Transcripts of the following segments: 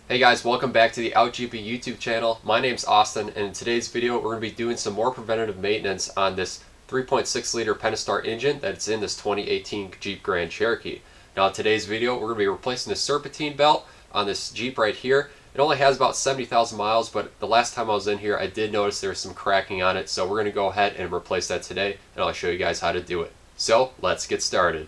Hey guys, welcome back to the OutGP YouTube channel. My name's Austin, and in today's video we're going to be doing some more preventative maintenance on this 3.6 liter Pentastar engine that's in this 2018 Jeep Grand Cherokee. Now in today's video we're going to be replacing the Serpentine belt on this Jeep right here. It only has about 70,000 miles, but the last time I was in here I did notice there was some cracking on it, so we're going to go ahead and replace that today, and I'll show you guys how to do it. So let's get started.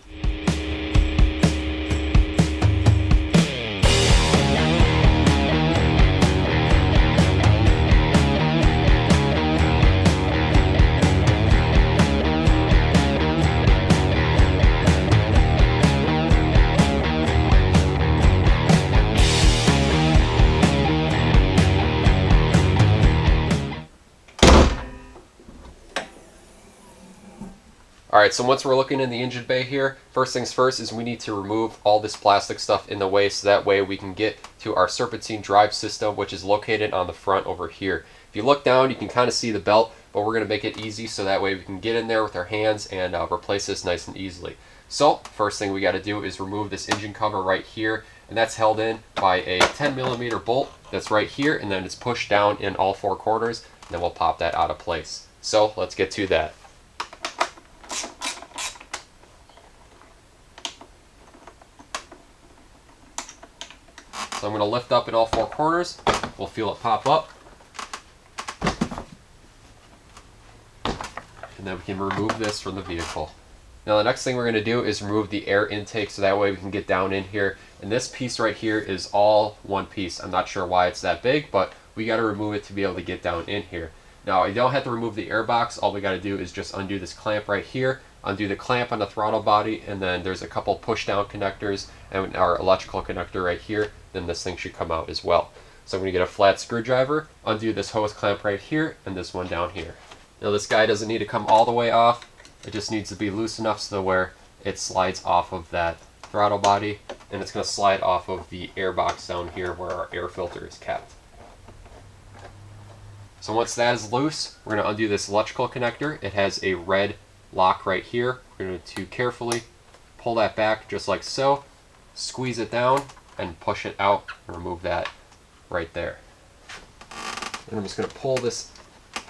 Alright, so once we're looking in the engine bay here, first things first is we need to remove all this plastic stuff in the way, so that way we can get to our Serpentine drive system, which is located on the front over here. If you look down, you can kind of see the belt, but we're going to make it easy so that way we can get in there with our hands and replace this nice and easily. So first thing we got to do is remove this engine cover right here, and that's held in by a 10mm bolt that's right here, and then it's pushed down in all four corners, and then we'll pop that out of place. So let's get to that. So I'm going to lift up in all four corners. We'll feel it pop up. And then we can remove this from the vehicle. Now the next thing we're going to do is remove the air intake, so that way we can get down in here. And this piece right here is all one piece. I'm not sure why it's that big, but we got to remove it to be able to get down in here. Now you don't have to remove the air box. All we got to do is just undo this clamp right here, undo the clamp on the throttle body, and then there's a couple push down connectors and our electrical connector right here. Then this thing should come out as well. So I'm going to get a flat screwdriver, undo this hose clamp right here, and this one down here. Now this guy doesn't need to come all the way off. It just needs to be loose enough so where it slides off of that throttle body, and it's going to slide off of the air box down here where our air filter is kept. So once that is loose, we're going to undo this electrical connector. It has a red lock right here. We're going to carefully pull that back just like so, squeeze it down, and push it out and remove that right there. And I'm just going to pull this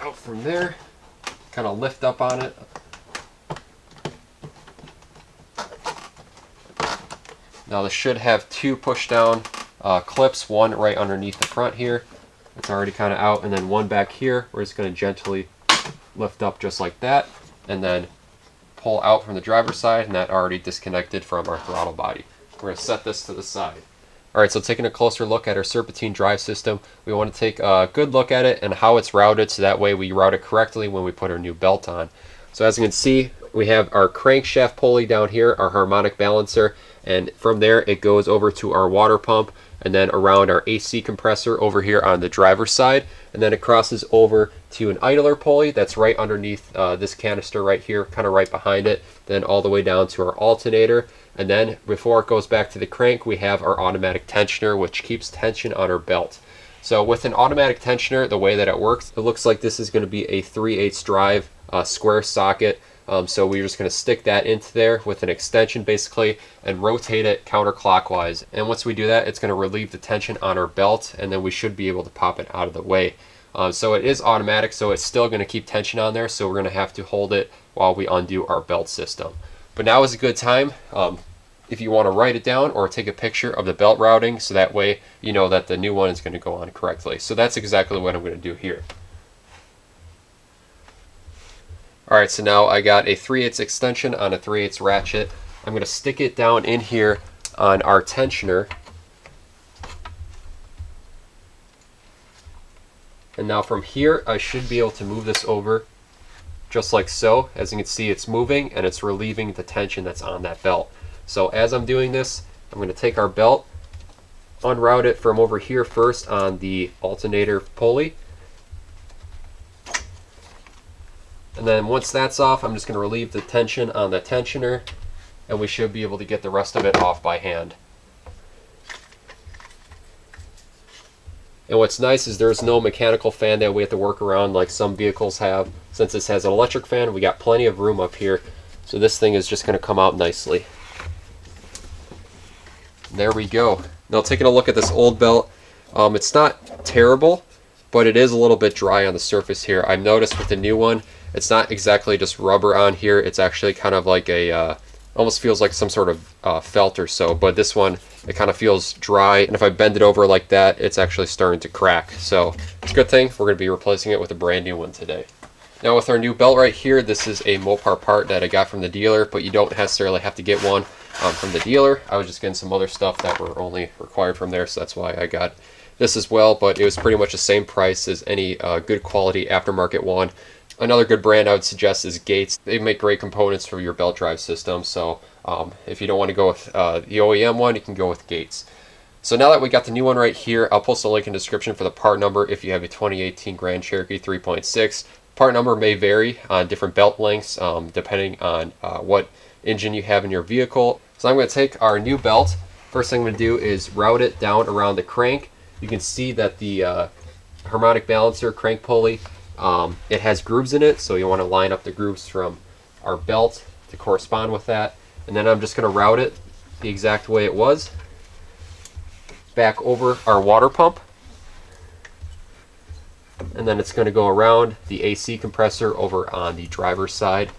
out from there, kind of lift up on it. Now this should have two push down clips, one right underneath the front here. It's already kind of out, and then one back here. We're just going to gently lift up just like that, and then pull out from the driver's side, and that already disconnected from our throttle body. We're going to set this to the side. Alright, so taking a closer look at our Serpentine drive system, we want to take a good look at it and how it's routed, so that way we route it correctly when we put our new belt on. So as you can see, we have our crankshaft pulley down here, our harmonic balancer, and from there it goes over to our water pump, and then around our AC compressor over here on the driver's side, and then it crosses over to an idler pulley that's right underneath this canister right here, kind of right behind it, then all the way down to our alternator. And then before it goes back to the crank, we have our automatic tensioner, which keeps tension on our belt. So with an automatic tensioner, the way that it works, it looks like this is going to be a 3/8 drive square socket. So we're just going to stick that into there with an extension basically and rotate it counterclockwise. And once we do that, it's going to relieve the tension on our belt, and then we should be able to pop it out of the way. So it is automatic, so it's still going to keep tension on there, so we're going to have to hold it while we undo our belt system. But now is a good time if you want to write it down or take a picture of the belt routing, so that way you know that the new one is going to go on correctly. So that's exactly what I'm going to do here. Alright, so now I got a 3/8 extension on a 3/8 ratchet. I'm going to stick it down in here on our tensioner. And now from here, I should be able to move this over just like so. As you can see, it's moving and it's relieving the tension that's on that belt. So as I'm doing this, I'm going to take our belt, unroute it from over here first on the alternator pulley. And then once that's off, I'm just going to relieve the tension on the tensioner, and we should be able to get the rest of it off by hand. And what's nice is there's no mechanical fan that we have to work around like some vehicles have. Since this has an electric fan, we got plenty of room up here. So this thing is just going to come out nicely. There we go. Now taking a look at this old belt, It's not terrible, but it is a little bit dry on the surface here. I've noticed with the new one, it's not exactly just rubber on here. It's actually kind of like a, almost feels like some sort of felt or so. But this one, it kind of feels dry. And if I bend it over like that, it's actually starting to crack. So it's a good thing. We're going to be replacing it with a brand new one today. Now with our new belt right here, this is a Mopar part that I got from the dealer, but you don't necessarily have to get one from the dealer. I was just getting some other stuff that were only required from there, so that's why I got this as well, but it was pretty much the same price as any good quality aftermarket one. Another good brand I would suggest is Gates. They make great components for your belt drive system, so if you don't want to go with the OEM one, you can go with Gates. So now that we got the new one right here, I'll post a link in the description for the part number if you have a 2018 Grand Cherokee 3.6. Part number may vary on different belt lengths depending on what engine you have in your vehicle. So I'm going to take our new belt. First thing I'm going to do is route it down around the crank. You can see that the harmonic balancer crank pulley, it has grooves in it, so you want to line up the grooves from our belt to correspond with that. And then I'm just going to route it the exact way it was back over our water pump. And then it's going to go around the AC compressor over on the driver's side.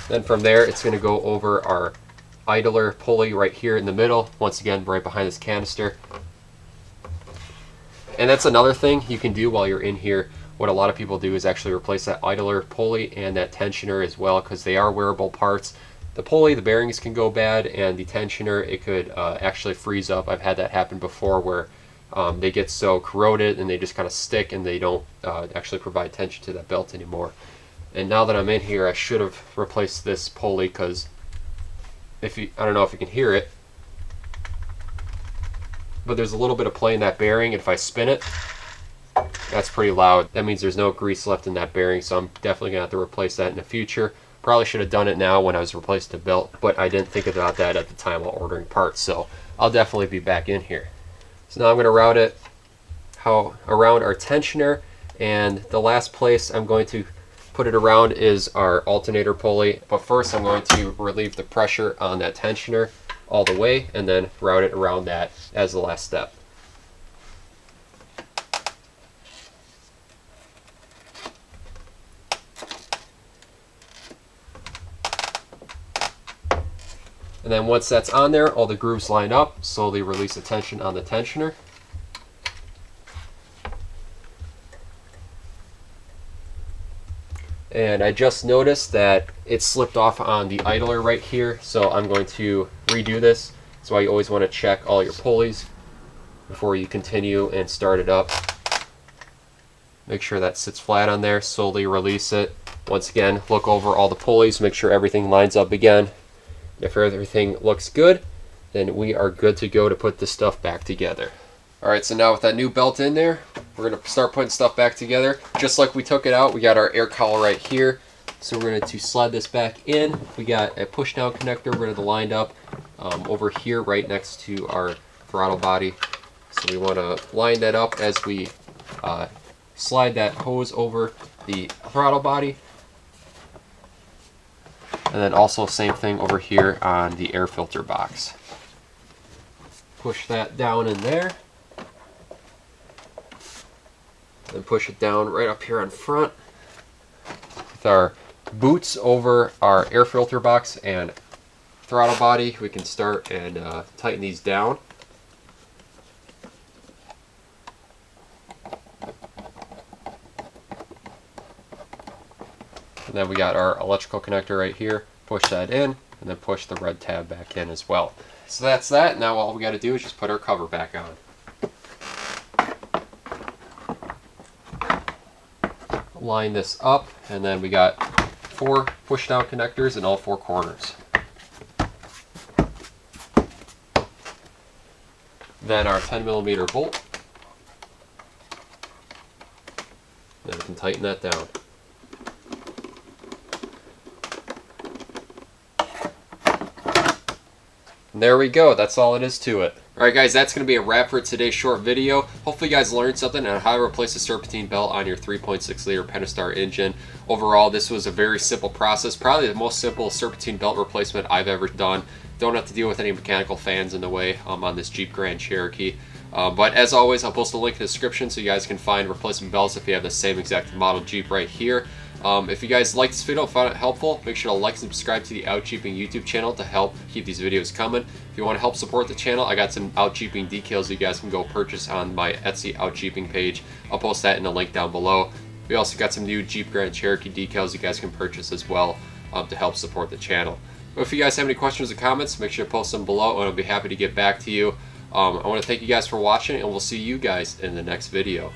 Then from there, it's going to go over our idler pulley right here in the middle, once again right behind this canister. And that's another thing you can do while you're in here. What a lot of people do is actually replace that idler pulley and that tensioner as well, because they are wearable parts. The pulley, the bearings can go bad, and the tensioner, it could actually freeze up. I've had that happen before where they get so corroded and they just kind of stick and they don't actually provide tension to that belt anymore. And now that I'm in here, I should have replaced this pulley, because I don't know if you can hear it, but there's a little bit of play in that bearing. If I spin it, that's pretty loud. That means there's no grease left in that bearing, so I'm definitely gonna have to replace that in the future. Probably should have done it now when I was replacing the belt, but I didn't think about that at the time while ordering parts, so I'll definitely be back in here. So now I'm gonna route it around our tensioner, and the last place I'm going to put it around is our alternator pulley. But first I'm going to relieve the pressure on that tensioner all the way and then route it around that as the last step. And then once that's on there, all the grooves line up, slowly release the tension on the tensioner. And I just noticed that it slipped off on the idler right here, so I'm going to redo this. That's why you always want to check all your pulleys before you continue and start it up. Make sure that sits flat on there, slowly release it. Once again, look over all the pulleys, make sure everything lines up again. If everything looks good, then we are good to go to put this stuff back together. Alright, so now with that new belt in there, we're going to start putting stuff back together. Just like we took it out, we got our air collar right here. So we're going to slide this back in. We got a push down connector we're going to line up over here right next to our throttle body. So we want to line that up as we slide that hose over the throttle body. And then also same thing over here on the air filter box. Push that down in there. Then push it down right up here on front. With our boots over our air filter box and throttle body, we can start and tighten these down. And then we got our electrical connector right here. Push that in, and then push the red tab back in as well. So that's that. Now all we got to do is just put our cover back on. Line this up, and then we got 4 push down connectors in all 4 corners. Then our 10mm bolt. Then we can tighten that down. And there we go, that's all it is to it. Alright guys, that's going to be a wrap for today's short video. Hopefully you guys learned something on how to replace a Serpentine belt on your 3.6 liter Pentastar engine. Overall, this was a very simple process, probably the most simple Serpentine belt replacement I've ever done. Don't have to deal with any mechanical fans in the way on this Jeep Grand Cherokee. But as always, I'll post a link in the description so you guys can find replacement belts if you have the same exact model Jeep right here. If you guys liked this video and found it helpful, make sure to like and subscribe to the Out Jeeping YouTube channel to help keep these videos coming. If you want to help support the channel, I got some Out Jeeping decals you guys can go purchase on my Etsy Out Jeeping page. I'll post that in the link down below. We also got some new Jeep Grand Cherokee decals you guys can purchase as well to help support the channel. But if you guys have any questions or comments, make sure to post them below and I'll be happy to get back to you. I want to thank you guys for watching, and we'll see you guys in the next video.